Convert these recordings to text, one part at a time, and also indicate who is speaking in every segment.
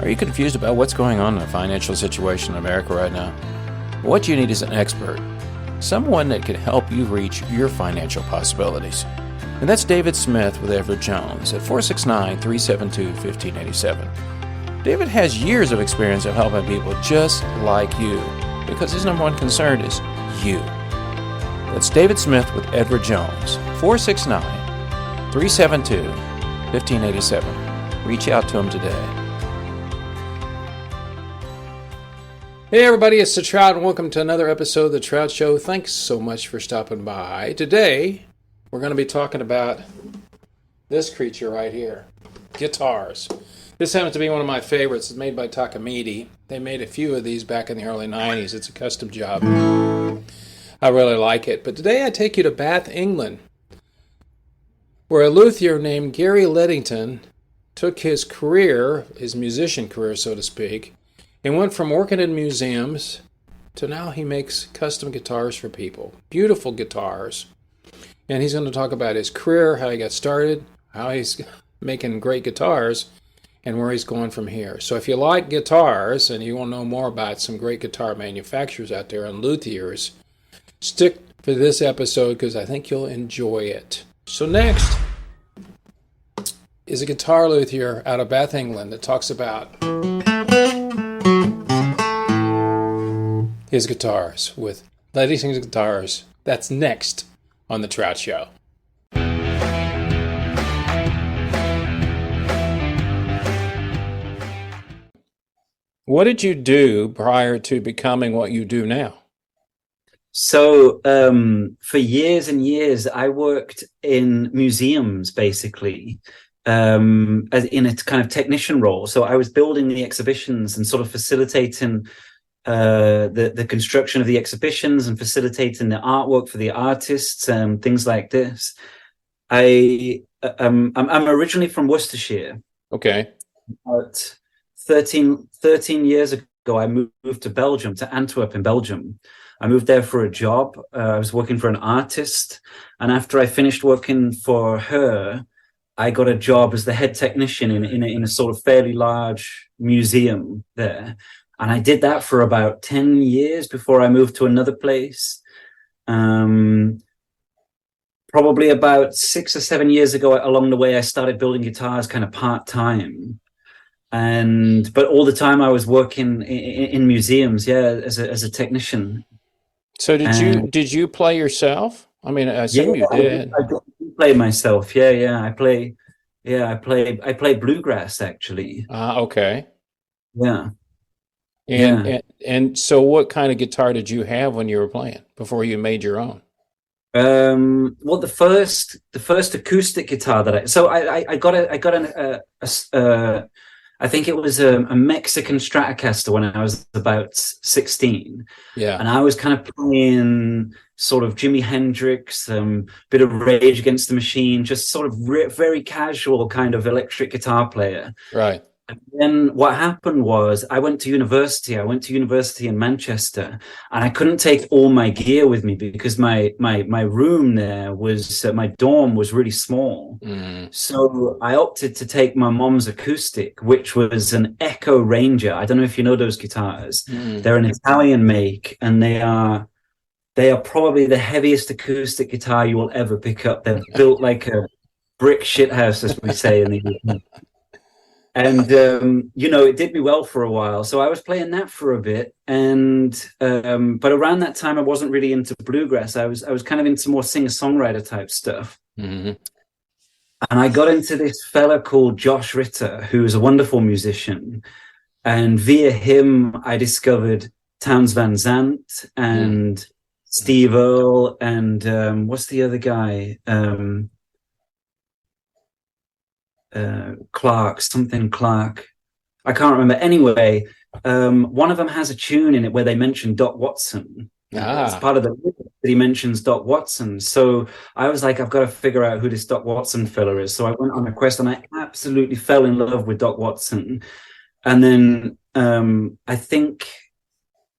Speaker 1: Are you confused about what's going on in the financial situation in America right now? What you need is an expert, someone that can help you reach your financial possibilities. And that's David Smith with Everett Jones at 469-372-1587. David has years of experience of helping people just like you, because his number one concern is you. That's David Smith with Everett Jones, 469-372-1587. Reach out to him today. Hey everybody, it's the Trout, and welcome to another episode of the Trout Show. Thanks so much for stopping by. Today, we're going to be talking about this creature right here, guitars. This happens to be one of my favorites. It's made by Takamine. They made a few of these back in the early 90s. It's a custom job. I really like it. But today I take you to Bath, England, where a luthier named Gary Leddington took his career, his musician career, so to speak, and went from working in museums to now he makes custom guitars for people. Beautiful guitars. And he's going to talk about his career, how he got started, how he's making great guitars, and where he's going from here. So if you like guitars and you want to know more about some great guitar manufacturers out there and luthiers, stick for this episode because I think you'll enjoy it. So next is a guitar luthier out of Bath, England that talks about his guitars with Leddington Guitars. That's next on the Trout Show. What did you do prior to becoming what you do now?
Speaker 2: So for years and years, I worked in museums, basically, in a kind of technician role. So I was building the exhibitions and sort of facilitating the construction of the exhibitions and facilitating the artwork for the artists and things like this. I'm originally from Worcestershire.
Speaker 1: Okay.
Speaker 2: But 13 years ago, I moved to Belgium, to Antwerp in Belgium. I moved there for a job. I was working for an artist. And after I finished working for her, I got a job as the head technician in a sort of fairly large museum there. And I did that for about 10 years before I moved to another place. Probably about 6 or 7 years ago, along the way, I started building guitars kind of part-time. But all the time I was working in museums, as a technician. So
Speaker 1: did you play yourself? I mean, I assume you did.
Speaker 2: I play myself. I play bluegrass actually.
Speaker 1: Okay.
Speaker 2: Yeah.
Speaker 1: And so what kind of guitar did you have when you were playing before you made your own?
Speaker 2: Well, the first acoustic guitar that I got I think it was a Mexican Stratocaster when I was about 16.
Speaker 1: Yeah.
Speaker 2: And I was kind of playing sort of Jimi Hendrix, bit of Rage Against the Machine, just sort of very casual kind of electric guitar player.
Speaker 1: Right.
Speaker 2: And then what happened was I went to university. I went to university in Manchester, and I couldn't take all my gear with me because my room there was my dorm was really small. So I opted to take my mom's acoustic, which was an Echo Ranger. I don't know if you know those guitars. They're an Italian make, and they are probably the heaviest acoustic guitar you will ever pick up. They're built like a brick shithouse, as we say in the UK. And, it did me well for a while. So I was playing that for a bit. But around that time, I wasn't really into bluegrass. I was kind of into more singer-songwriter type stuff.
Speaker 1: Mm-hmm.
Speaker 2: And I got into this fella called Josh Ritter, who is a wonderful musician. And via him, I discovered Townes Van Zandt and Steve Earle and what's the other guy? Clark. I can't remember. Anyway, one of them has a tune in it where they mention Doc Watson. It's part of the that he mentions Doc Watson. So I was like, I've got to figure out who this Doc Watson fella is. So I went on a quest and I absolutely fell in love with Doc Watson. And then I think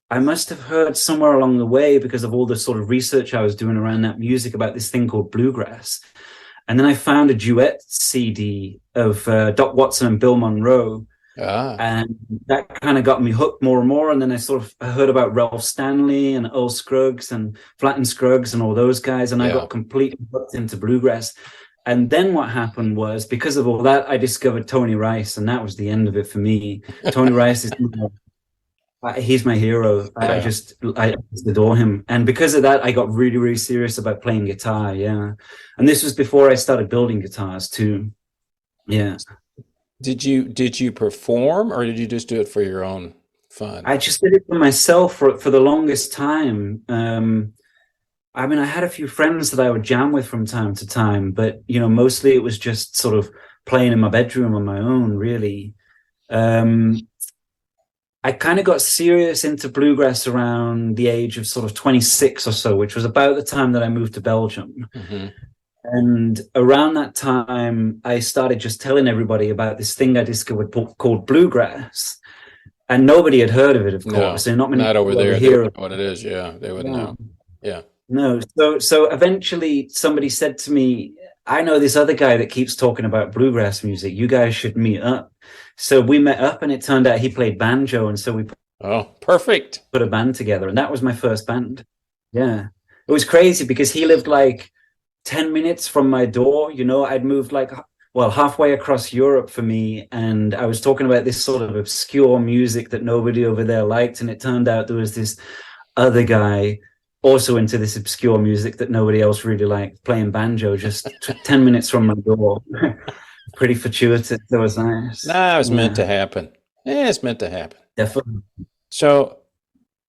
Speaker 2: I must have heard somewhere along the way, because of all the sort of research I was doing around that music, about this thing called bluegrass. And then I found a duet CD of Doc Watson and Bill Monroe.
Speaker 1: Ah,
Speaker 2: And that kind of got me hooked more and more. And then I heard about Ralph Stanley and Earl Scruggs and Flatten Scruggs and all those guys. And I
Speaker 1: yeah.
Speaker 2: got completely hooked into bluegrass. And then what happened was, because of all that, I discovered Tony Rice, and that was the end of it for me. Tony Rice is he's my hero. I just adore him. And because of that, I got really, really serious about playing guitar. Yeah. And this was before I started building guitars too. Yeah.
Speaker 1: Did you perform, or did you just do it for your own fun?
Speaker 2: I just did it for myself for the longest time. I mean, I had a few friends that I would jam with from time to time, but, you know, mostly it was just sort of playing in my bedroom on my own, really. I kind of got serious into bluegrass around the age of sort of 26 or so, which was about the time that I moved to Belgium.
Speaker 1: Mm-hmm.
Speaker 2: And around that time, I started just telling everybody about this thing I discovered called bluegrass. And nobody had heard of it, of course. And
Speaker 1: not over there. They would know what it is. Yeah, they wouldn't know. Yeah.
Speaker 2: No. So eventually somebody said to me, I know this other guy that keeps talking about bluegrass music. You guys should meet up. So we met up, and it turned out he played banjo. And so we
Speaker 1: perfect.
Speaker 2: Put a band together. And that was my first band. Yeah. It was crazy because he lived like 10 minutes from my door. You know, I'd moved halfway across Europe for me. And I was talking about this sort of obscure music that nobody over there liked. And it turned out there was this other guy also into this obscure music that nobody else really liked, playing banjo just 10 minutes from my door. Pretty fortuitous. That was nice.
Speaker 1: Nah, it was meant to happen. Yeah, it's meant to happen.
Speaker 2: Definitely.
Speaker 1: So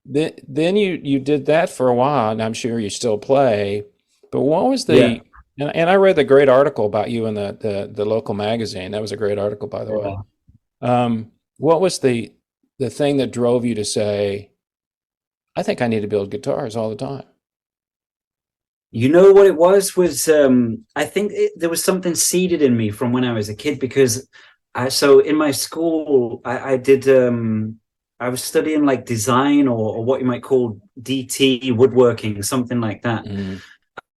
Speaker 1: then you did that for a while, and I'm sure you still play. But what was the and I read the great article about you in the local magazine. That was a great article, by the way. What was the thing that drove you to say, I think I need to build guitars all the time?
Speaker 2: You know what it was I think there was something seeded in me from when I was a kid, because so in my school, I did, I was studying like design or what you might call DT, woodworking, something like that. Mm.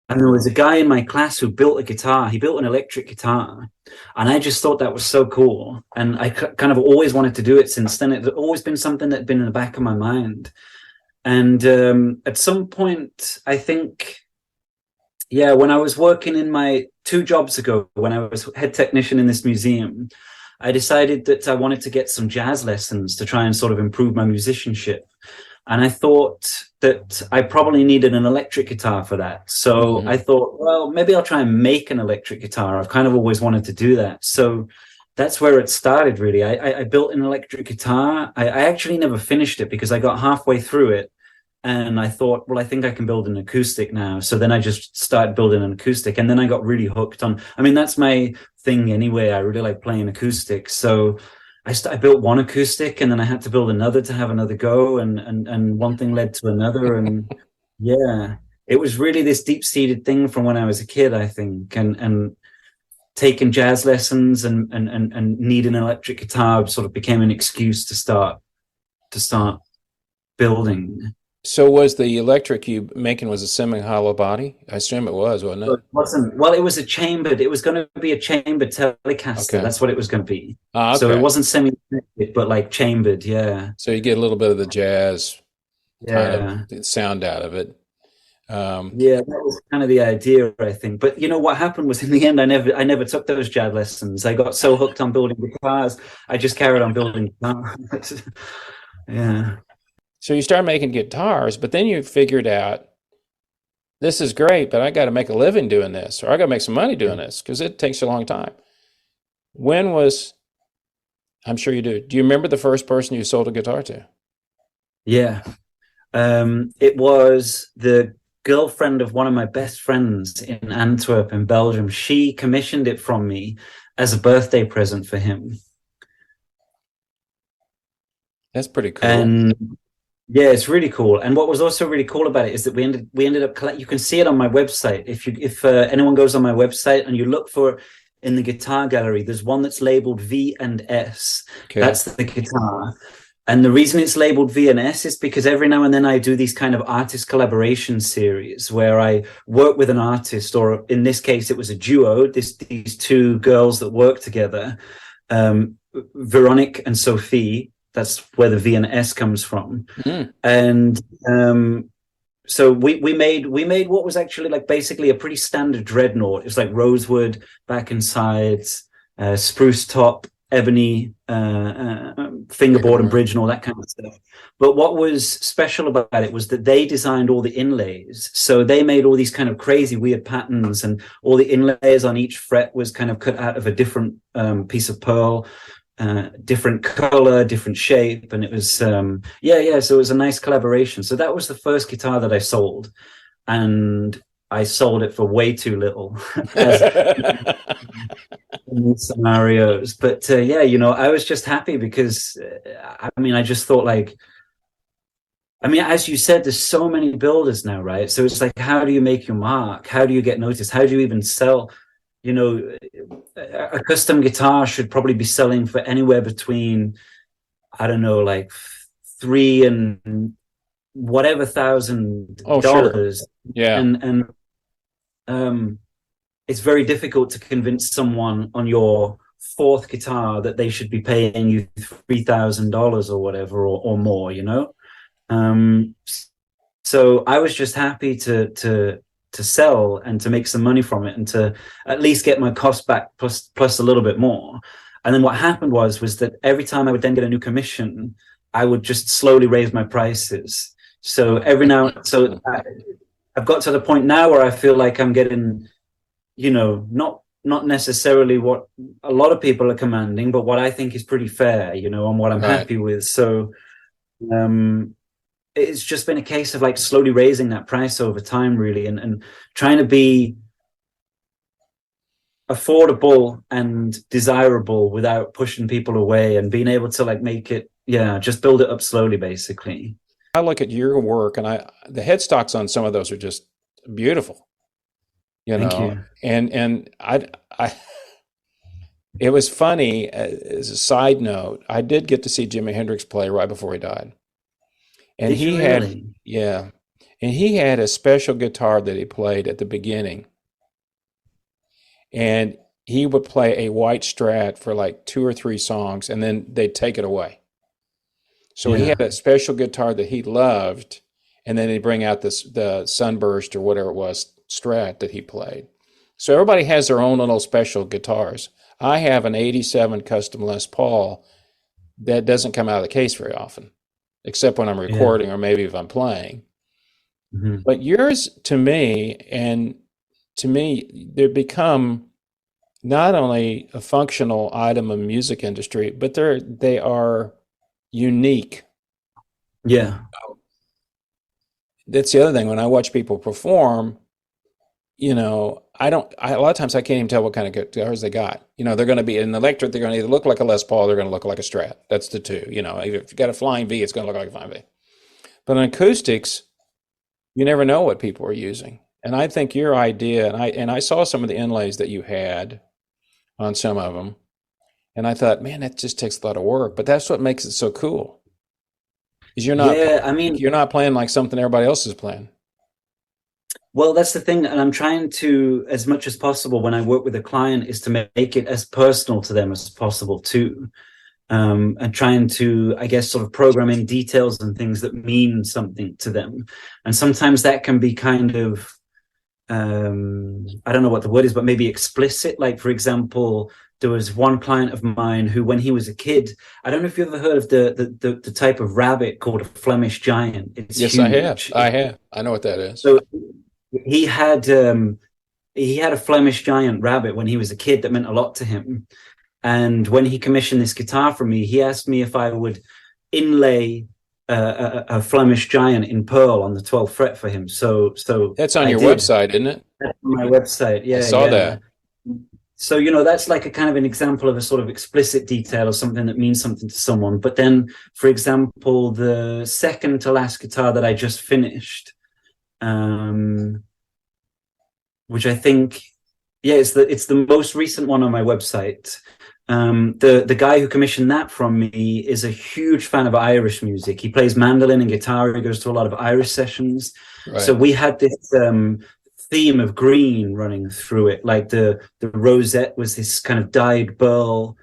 Speaker 2: And there was a guy in my class who built a guitar. He built an electric guitar. And I just thought that was so cool. And I kind of always wanted to do it since then. It had always been something that had been in the back of my mind. And at some point, I think, when I was working in my 2 jobs ago, when I was head technician in this museum, I decided that I wanted to get some jazz lessons to try and sort of improve my musicianship. And I thought that I probably needed an electric guitar for that. So I thought, well, maybe I'll try and make an electric guitar. I've kind of always wanted to do that. So that's where it started, really. I built an electric guitar. I actually never finished it because I got halfway through it. And I thought, well, I think I can build an acoustic now. So then I just started building an acoustic. And then I got really hooked on, I mean, that's my thing anyway. I really like playing acoustic. So I built one acoustic, and then I had to build another to have another go. And one thing led to another. And yeah, it was really this deep-seated thing from when I was a kid, I think. And taking jazz lessons and needing an electric guitar sort of became an excuse to start building.
Speaker 1: So was the electric you making was a semi-hollow body? I assume it was, wasn't it?
Speaker 2: It wasn't. Well, it was a chambered. It was going to be a chambered Telecaster. Okay. That's what it was going to be. Okay. So it wasn't semi-electric, but like chambered, yeah.
Speaker 1: So you get a little bit of the jazz kind of sound out of it.
Speaker 2: That was kind of the idea, I think. But you know what happened was, in the end, I never took those jazz lessons. I got so hooked on building guitars, I just carried on building guitars. Yeah.
Speaker 1: So you start making guitars, but then you figured out, this is great, but I got to make a living doing this, or I got to make some money doing this, because it takes a long time. I'm sure you do. Do you remember the first person you sold a guitar to?
Speaker 2: Yeah. It was the girlfriend of one of my best friends in Antwerp in Belgium. She commissioned it from me as a birthday present for him. That's pretty cool. And yeah, it's really cool. And what was also really cool about it is that we ended up, you can see it on my website. If anyone goes on my website and you look for in the guitar gallery, there's one that's labeled V and S. Okay. That's the guitar. And the reason it's labeled V and S is because every now and then I do these kind of artist collaboration series where I work with an artist, or in this case, it was a duo, these 2 girls that work together. Veronique and Sophie. That's where the V and S comes from.
Speaker 1: Mm.
Speaker 2: And so we made what was actually like basically a pretty standard dreadnought. It was like rosewood back and sides, spruce top, ebony fingerboard and bridge and all that kind of stuff. But what was special about it was that they designed all the inlays. So they made all these kind of crazy weird patterns, and all the inlays on each fret was kind of cut out of a different piece of pearl, different color, different shape. And it was so it was a nice collaboration. So that was the first guitar that I sold, and I sold it for way too little in scenarios. But I was just happy because I just thought, like, as you said, there's so many builders now, right? So it's like, how do you make your mark? How do you get noticed? How do you even sell? A custom guitar should probably be selling for anywhere between, I don't know, like $3,000 and whatever $1,000.
Speaker 1: Sure. Yeah.
Speaker 2: And it's very difficult to convince someone on your fourth guitar that they should be paying you $3,000 or whatever, or more, So I was just happy to sell and to make some money from it, and to at least get my costs back plus a little bit more. And then what happened was that every time I would then get a new commission, I would just slowly raise my prices. So I've got to the point now where I feel like I'm getting, not necessarily what a lot of people are commanding, but what I think is pretty fair, and what I'm happy with. So it's just been a case of like slowly raising that price over time, really, and trying to be affordable and desirable without pushing people away, and being able to like make it, just build it up slowly, basically.
Speaker 1: I look at your work, and the headstocks on some of those are just beautiful,
Speaker 2: Thank you.
Speaker 1: And I it was funny, as a side note, I did get to see Jimi Hendrix play right before he died. And
Speaker 2: Did you really?
Speaker 1: And he had a special guitar that he played at the beginning. And he would play a white Strat for like 2 or 3 songs, and then they'd take it away. So he had a special guitar that he loved, and then he'd bring out the Sunburst or whatever it was, Strat, that he played. So everybody has their own little special guitars. I have an 87 custom Les Paul that doesn't come out of the case very often, except when I'm recording or maybe if I'm playing. Mm-hmm. But yours, to me, they become not only a functional item of the music industry, but they are unique.
Speaker 2: Yeah.
Speaker 1: That's the other thing. When I watch people perform, a lot of times I can't even tell what kind of guitars they got. They're going to be an electric. They're going to either look like a Les Paul, they're going to look like a Strat. That's the two. If you've got a Flying V, it's going to look like a Flying V. But on acoustics, you never know what people are using. And I think your idea, and I saw some of the inlays that you had on some of them, and I thought, man, that just takes a lot of work. But that's what makes it so cool. Is you're not playing like something everybody else is playing.
Speaker 2: Well, that's the thing, and I'm trying to, as much as possible, when I work with a client, is to make it as personal to them as possible too, and trying to, I guess, sort of program in details and things that mean something to them. And sometimes that can be kind of, I don't know what the word is, but maybe explicit. Like, for example, there was one client of mine who, when he was a kid, I don't know if you've ever heard of the type of rabbit called a Flemish giant. It's
Speaker 1: yes,
Speaker 2: huge.
Speaker 1: I have. I know what that is.
Speaker 2: So he had a Flemish giant rabbit when he was a kid that meant a lot to him. And when he commissioned this guitar from me, he asked me if I would inlay a Flemish giant in pearl on the 12th fret for him. So
Speaker 1: that's on your website, isn't it?
Speaker 2: That's on my website. Yeah,
Speaker 1: I saw that.
Speaker 2: So, that's like a kind of an example of a sort of explicit detail or something that means something to someone. But then, for example, the second to last guitar that I just finished, which I think, it's the most recent one on my website. The guy who commissioned that from me is a huge fan of Irish music. He plays mandolin and guitar. He goes to a lot of Irish sessions. Right. So we had this theme of green running through it. Like the rosette was this kind of dyed burl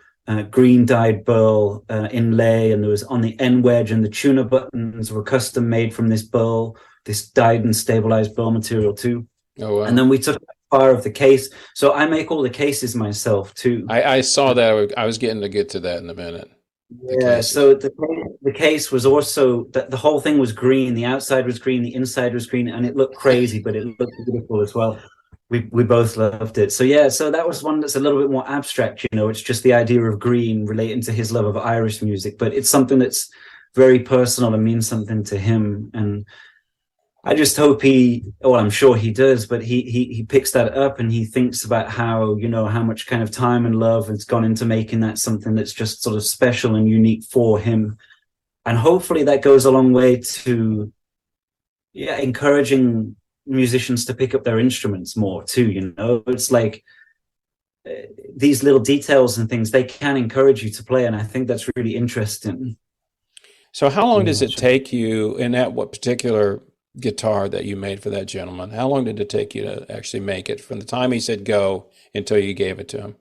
Speaker 2: green dyed burl inlay, and there was on the end wedge, and the tuner buttons were custom made from this burl, this dyed and stabilized burl material too.
Speaker 1: Oh, wow.
Speaker 2: And then we took part of the case. So I make all the cases myself too.
Speaker 1: I saw that. I was getting to get to that in a minute.
Speaker 2: Yeah, so the case was also the whole thing was green. The outside was green, the inside was green, and it looked crazy, but it looked beautiful as well. We both loved it. So yeah, so that was one that's a little bit more abstract. It's just the idea of green relating to his love of Irish music, but it's something that's very personal and means something to him. And I just hope I'm sure he does, but he picks that up and he thinks about how much kind of time and love has gone into making that something that's just sort of special and unique for him. And hopefully that goes a long way to, encouraging musicians to pick up their instruments more too. It's like these little details and things, they can encourage you to play. And I think that's really interesting.
Speaker 1: So how long does it take you in what particular guitar that you made for that gentleman? How long did it take you to actually make it from the time he said go until you gave it to him?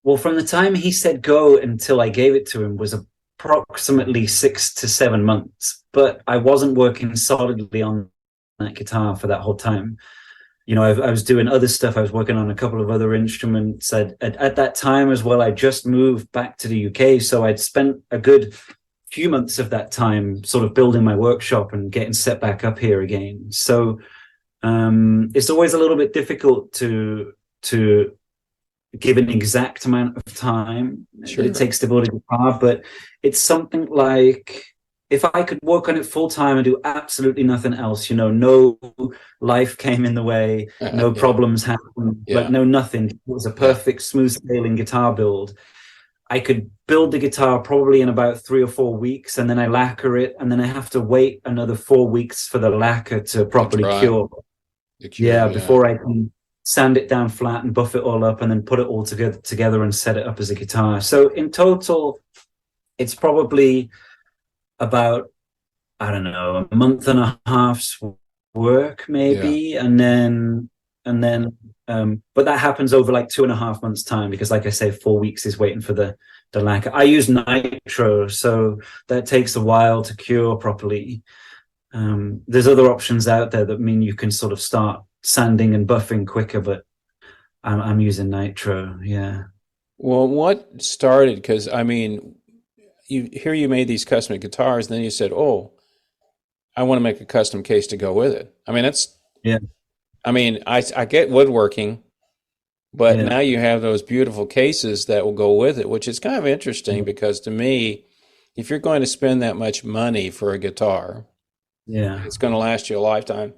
Speaker 2: Well, from the time he said go until I gave it to him was approximately 6 to 7 months, but I wasn't working solidly on that guitar for that whole time. I was doing other stuff. I was working on a couple of other instruments. At that time as well, I just moved back to the UK, so I'd spent a good few months of that time sort of building my workshop and getting set back up here again. So it's always a little bit difficult to give an exact amount of time that it takes to build a guitar, but it's something like, if I could work on it full time and do absolutely nothing else, no life came in the way, no problems happened, like nothing. It was a perfect smooth sailing guitar build. I could build the guitar probably in about 3 or 4 weeks, and then I lacquer it, and then I have to wait another 4 weeks for the lacquer to properly cure. Before I can sand it down flat and buff it all up and then put it all together and set it up as a guitar. So in total, it's probably about, I don't know, a month and a half's work maybe. And then but that happens over like 2.5 months time, because like I say, 4 weeks is waiting for the lacquer. I use nitro, so that takes a while to cure properly. There's other options out there that mean you can sort of start sanding and buffing quicker, but I'm using nitro.
Speaker 1: Well, what started, because I mean, you made these custom guitars, and then you said, oh, I want to make a custom case to go with it. I mean, I mean, I get woodworking, but now you have those beautiful cases that will go with it, which is kind of interesting, because to me, if you're going to spend that much money for a guitar, it's going to last you a lifetime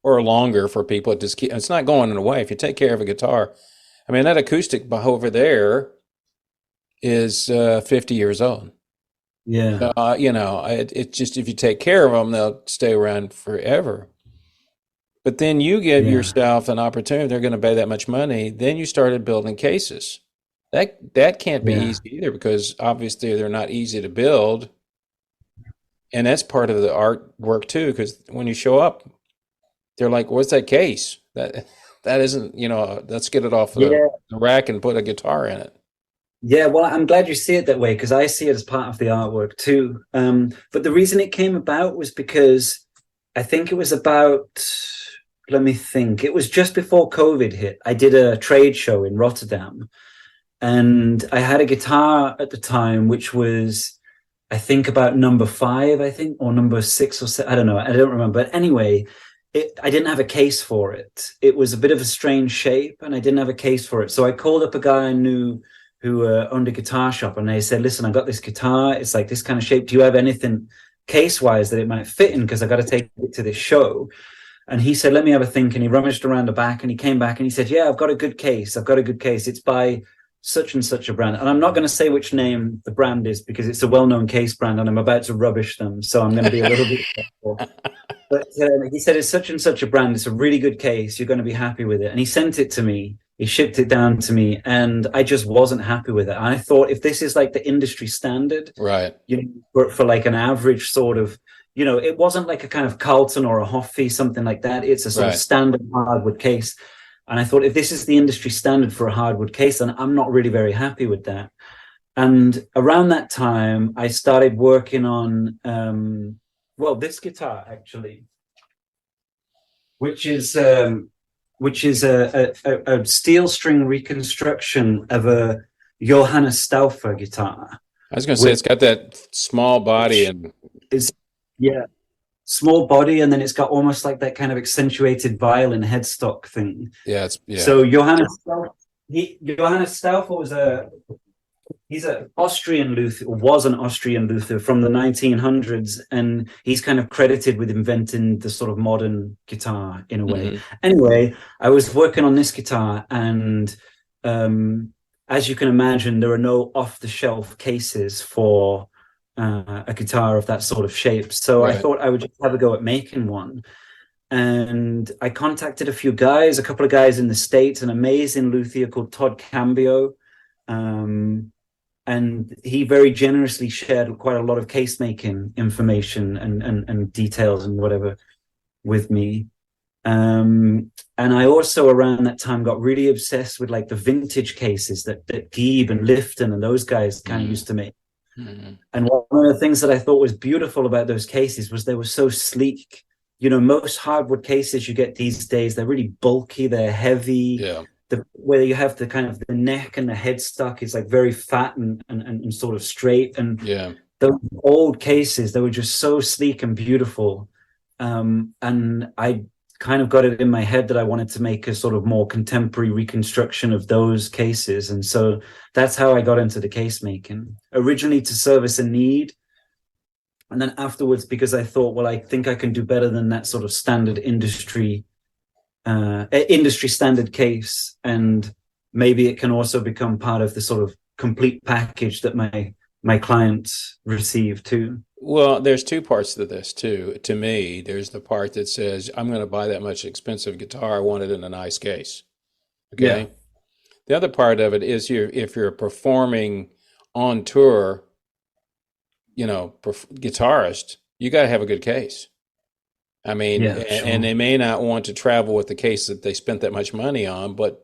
Speaker 1: or longer for people. It's not going away. If you take care of a guitar, I mean, that acoustic over there is 50 years old. It's just, if you take care of them, they'll stay around forever. But then you give yourself an opportunity, they're going to pay that much money, then you started building cases. That can't be easy either, because obviously they're not easy to build. And that's part of the artwork too, because when you show up, they're like, what's that case? That isn't, let's get it off the rack and put a guitar in it.
Speaker 2: Yeah, well, I'm glad you see it that way, because I see it as part of the artwork too. But the reason it came about was because I think it was about, let me think, it was just before COVID hit. I did a trade show in Rotterdam, and I had a guitar at the time, which was, I think, about number 5, or number 6 or 7. I don't know. I don't remember. But anyway, I didn't have a case for it. It was a bit of a strange shape, and I didn't have a case for it. So I called up a guy I knew who owned a guitar shop, and they said, listen, I got this guitar. It's like this kind of shape. Do you have anything case-wise that it might fit in? Because I got to take it to this show. And he said, let me have a think. And he rummaged around the back, and he came back and he said, yeah, I've got a good case. It's by such and such a brand. And I'm not going to say which name the brand is, because it's a well-known case brand, and I'm about to rubbish them. So I'm going to be a little bit careful. But he said, it's such and such a brand. It's a really good case. You're going to be happy with it. And he sent it to me. He shipped it down to me, and I just wasn't happy with it. And I thought, if this is like the industry standard,
Speaker 1: right,
Speaker 2: for like an average sort of, it wasn't like a kind of Carlton or a Hoffy, something like that. It's a sort of standard hardwood case. And I thought, if this is the industry standard for a hardwood case, then I'm not really very happy with that. And around that time, I started working on, this guitar actually, which is a steel string reconstruction of a Johannes Stauffer guitar.
Speaker 1: I was going to say it's got that small body and
Speaker 2: is yeah, small body, and then it's got almost like that kind of accentuated violin headstock thing.
Speaker 1: yeah.
Speaker 2: So Johannes Stauffer he's an Austrian luthier, was an Austrian luthier from the 1900s, and he's kind of credited with inventing the sort of modern guitar in a way.
Speaker 1: Mm-hmm.
Speaker 2: Anyway, I was working on this guitar, and as you can imagine, there are no off-the-shelf cases for a guitar of that sort of shape. So
Speaker 1: Right.
Speaker 2: I thought I would just have a go at making one. And I contacted a couple of guys in the States, an amazing luthier called Todd Cambio. And he very generously shared quite a lot of case making information and details and whatever with me. And I also around that time got really obsessed with like the vintage cases that Gieb and Lifton and those guys kind of used to make.
Speaker 1: Mm-hmm.
Speaker 2: And one of the things that I thought was beautiful about those cases was they were so sleek. You know, most hardwood cases you get these days, they're really bulky, they're heavy.
Speaker 1: Yeah.
Speaker 2: Where you have the kind of the neck and the headstock is like very fat and sort of straight. And
Speaker 1: Yeah.
Speaker 2: the old cases, they were just so sleek and beautiful. And I kind of got it in my head that I wanted to make a sort of more contemporary reconstruction of those cases. And so that's how I got into the case making, originally to service a need. And then afterwards, because I thought, well, I think I can do better than that sort of standard industry standard case, and maybe it can also become part of the sort of complete package that my clients receive too.
Speaker 1: Well, there's two parts to this too. To me, there's the part that says I'm going to buy that much expensive guitar. I want it in a nice case. Okay.
Speaker 2: Yeah.
Speaker 1: The other part of it is if you're performing on tour, guitarist, you got to have a good case. I mean,
Speaker 2: Yeah, sure.
Speaker 1: and they may not want to travel with the case that they spent that much money on, but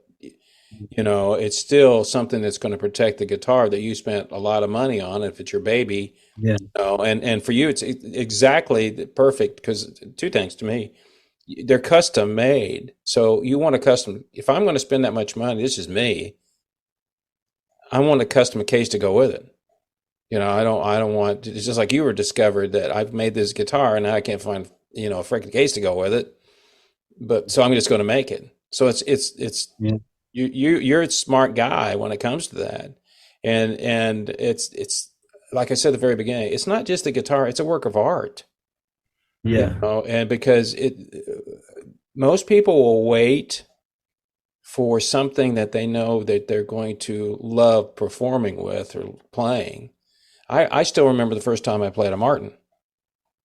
Speaker 1: it's still something that's going to protect the guitar that you spent a lot of money on. If it's your baby,
Speaker 2: Yeah.
Speaker 1: And for you, it's exactly perfect because two things to me, they're custom made. So you want a custom. If I'm going to spend that much money, this is me. I want a custom case to go with it. I don't want. It's just like you were discovered that I've made this guitar and now I can't find a freaking case to go with it, but so I'm just going to make it. So it's
Speaker 2: Yeah.
Speaker 1: you're a smart guy when it comes to that, and it's like I said at the very beginning, it's not just the guitar; it's a work of art.
Speaker 2: Yeah.
Speaker 1: And because most people will wait for something that they know that they're going to love performing with or playing. I still remember the first time I played a Martin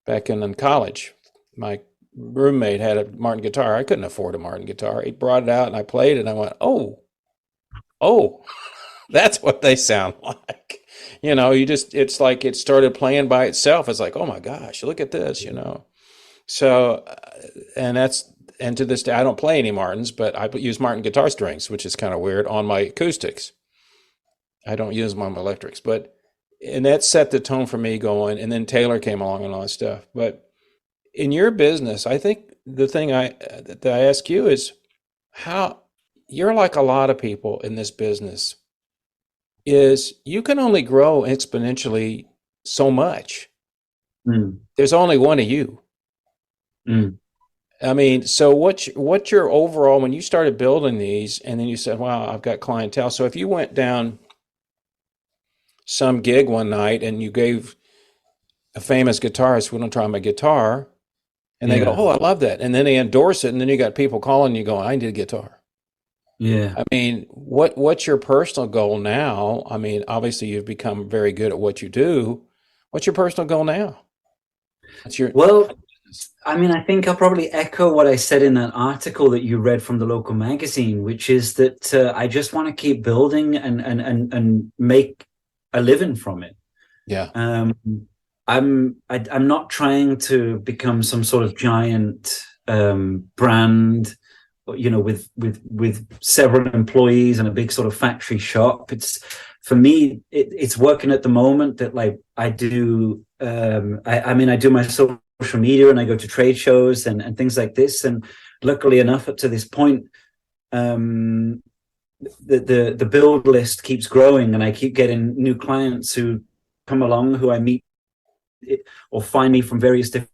Speaker 1: back in college. My roommate had a Martin guitar. I couldn't afford a Martin guitar. He brought it out and I played it and I went, oh, that's what they sound like. It's like it started playing by itself. It's like, oh my gosh, look at this, So, and to this day, I don't play any Martins, but I use Martin guitar strings, which is kind of weird, on my acoustics. I don't use them on my electrics, and that set the tone for me going. And then Taylor came along and all that stuff. But in your business, I think the thing that I ask you is how you're like a lot of people in this business is you can only grow exponentially so much.
Speaker 2: Mm.
Speaker 1: There's only one of you.
Speaker 2: Mm.
Speaker 1: I mean, so what's your overall, when you started building these and then you said, wow, I've got clientele. So if you went down some gig one night and you gave a famous guitarist, we don't try my guitar, and they go, oh, I love that. And then they endorse it. And then you got people calling you going, I need a guitar.
Speaker 2: Yeah.
Speaker 1: I mean, what's your personal goal now? I mean, obviously you've become very good at what you do. What's your personal goal now?
Speaker 2: Well, I mean, I think I'll probably echo what I said in that article that you read from the local magazine, which is that I just want to keep building and make a living from it.
Speaker 1: Yeah.
Speaker 2: I'm not trying to become some sort of giant brand you know, with several employees and a big sort of factory shop. It's, for me, it's working at the moment that like I do. I mean, I do my social media and I go to trade shows and things like this. And luckily enough, up to this point, the build list keeps growing, and I keep getting new clients who come along, who I meet or find me from various different,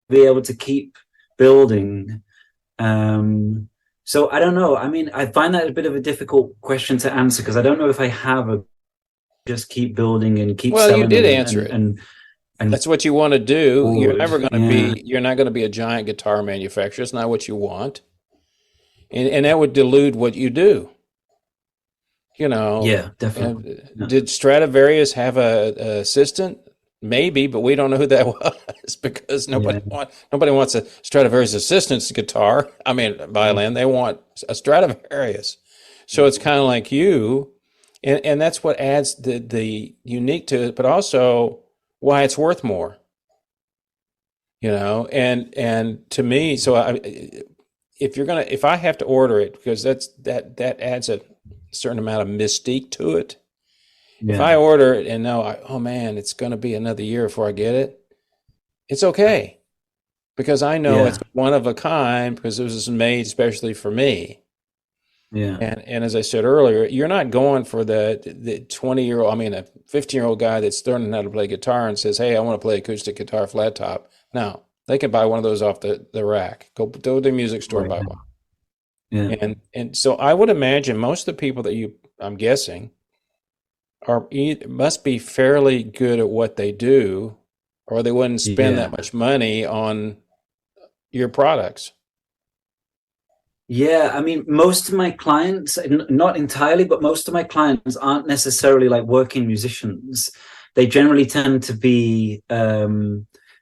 Speaker 2: be able to keep building. So I don't know. I mean, I find that a bit of a difficult question to answer, because I don't know if I have a just keep building and keep
Speaker 1: Well,
Speaker 2: selling.
Speaker 1: you did answer it.
Speaker 2: And
Speaker 1: that's what you want to do. You're never going to
Speaker 2: yeah.
Speaker 1: be. You're not going to be a giant guitar manufacturer. It's not what you want, and that would dilute what you do. You know.
Speaker 2: Yeah, definitely.
Speaker 1: Did Stradivarius have a assistant? Maybe, but we don't know who that was, because nobody wants a Stradivarius assistant's guitar. I mean, violin. They want a Stradivarius. So it's kind of like you, and that's what adds the unique to it, but also why it's worth more. You know, and to me, so if I have to order it, because that adds a certain amount of mystique to it. Yeah. If I order it and know, oh man, it's going to be another year before I get it, it's okay, because I know it's one of a kind, because it was made especially for me. Yeah. And as I said earlier, you're not going for the 20-year-old, I mean, a 15-year-old guy that's learning how to play guitar and says, hey, I want to play acoustic guitar flat top. No, they can buy one of those off the rack. Go to the music store and buy one. Yeah. And so I would imagine most of the people that I'm guessing, must be fairly good at what they do, or they wouldn't spend that much money on your products.
Speaker 2: Yeah, I mean, most of my clients, not entirely, but most of my clients aren't necessarily like working musicians. They generally tend to be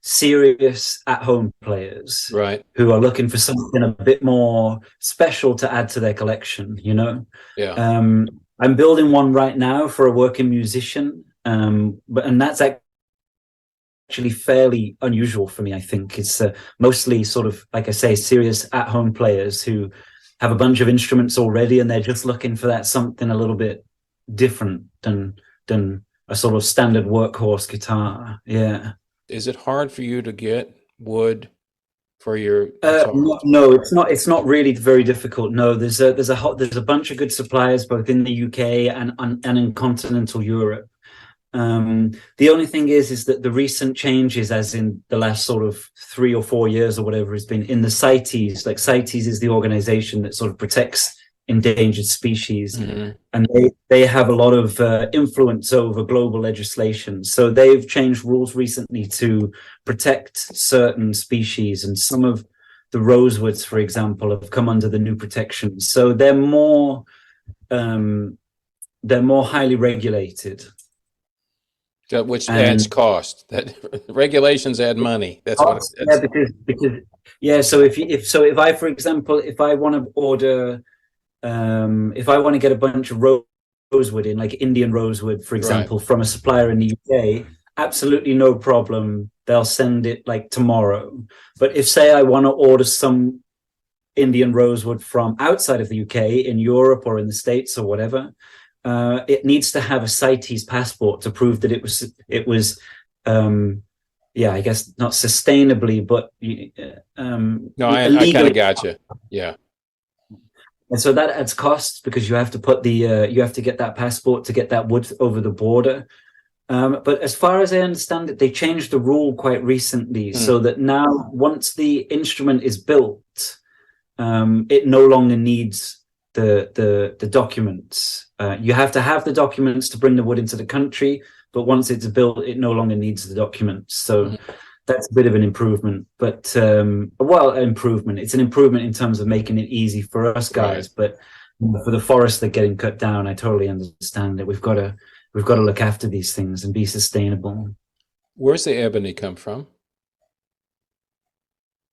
Speaker 2: serious at-home players,
Speaker 1: right,
Speaker 2: who are looking for something a bit more special to add to their collection, you know? Yeah. I'm building one right now for a working musician, and that's actually fairly unusual for me. I think it's mostly sort of, like I say, serious at-home players who have a bunch of instruments already, and they're just looking for that something a little bit different than a sort of standard workhorse guitar. Yeah.
Speaker 1: Is it hard for you to get wood for your
Speaker 2: no, it's not really very difficult. No, there's a bunch of good suppliers both in the UK and in continental Europe. The only thing is that the recent changes, as in the last sort of 3 or 4 years or whatever, has been in the CITES. Like, CITES is the organization that sort of protects endangered species, and they have a lot of influence over global legislation. So they've changed rules recently to protect certain species, and some of the rosewoods, for example, have come under the new protections. So they're more highly regulated,
Speaker 1: which adds cost. That regulations add money. That's cost, what it is.
Speaker 2: Because So if I, for example, if I want to order. If I want to get a bunch of rosewood in, like Indian rosewood, for example, from a supplier in the UK, absolutely no problem. They'll send it like tomorrow. But if, say, I want to order some Indian rosewood from outside of the UK, in Europe or in the States or whatever, it needs to have a CITES passport to prove that it was I guess not sustainably, but
Speaker 1: no, I kind of got you. Yeah.
Speaker 2: And so that adds costs, because you have to put you have to get that passport to get that wood over the border. But as far as I understand it, they changed the rule quite recently, so that now once the instrument is built, it no longer needs the documents. You have to have the documents to bring the wood into the country, but once it's built, it no longer needs the documents. So that's a bit of an improvement, but improvement. It's an improvement in terms of making it easy for us guys, but for the forests that are getting cut down, I totally understand that we've got to look after these things and be sustainable.
Speaker 1: Where's the ebony come from?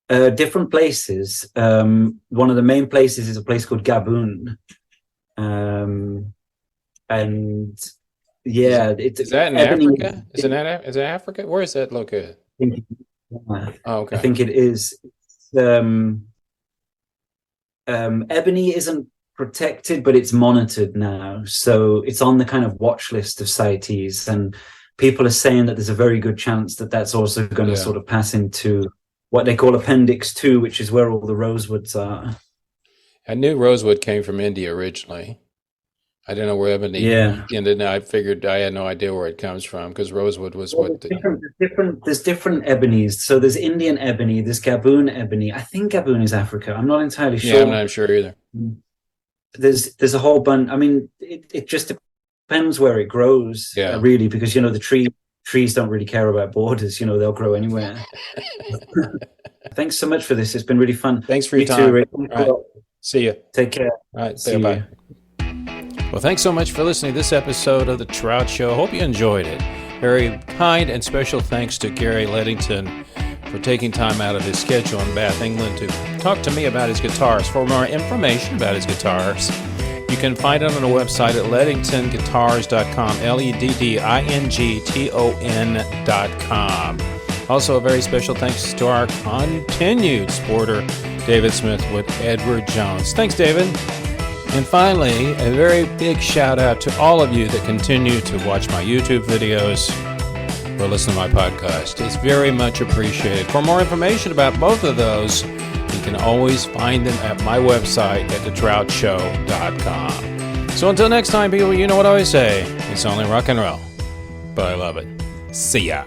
Speaker 2: Different places. One of the main places is a place called Gabon, and
Speaker 1: is that in Africa? Is it Africa? Where is that located?
Speaker 2: Okay. I think it is. ebony isn't protected, but it's monitored now. So it's on the kind of watch list of CITES, and people are saying that there's a very good chance that that's also going to sort of pass into what they call Appendix 2, which is where all the rosewoods are.
Speaker 1: I knew rosewood came from India originally. I didn't know where ebony ended. I figured I had no idea where it comes from because rosewood was
Speaker 2: there's different ebonies. So there's Indian ebony, there's Gaboon ebony. I think Gaboon is Africa. I'm not entirely sure.
Speaker 1: Yeah, I'm not sure either.
Speaker 2: There's a whole bunch. I mean, it just depends where it grows, really, because the trees don't really care about borders. They'll grow anywhere. Thanks so much for this. It's been really fun.
Speaker 1: Thanks for your time.
Speaker 2: Too,
Speaker 1: All right. See you.
Speaker 2: Take care.
Speaker 1: All right. See you. Bye. Well, thanks so much for listening to this episode of The Trout Show. Hope you enjoyed it. Very kind and special thanks to Gary Leddington for taking time out of his schedule in Bath, England to talk to me about his guitars. For more information about his guitars, you can find it on the website at leddingtonguitars.com, leddington.com. Also, a very special thanks to our continued supporter, David Smith with Edward Jones. Thanks, David. And finally, a very big shout out to all of you that continue to watch my YouTube videos or listen to my podcast. It's very much appreciated. For more information about both of those, you can always find them at my website at thetroutshow.com. So until next time, people, you know what I always say. It's only rock and roll, but I love it. See ya.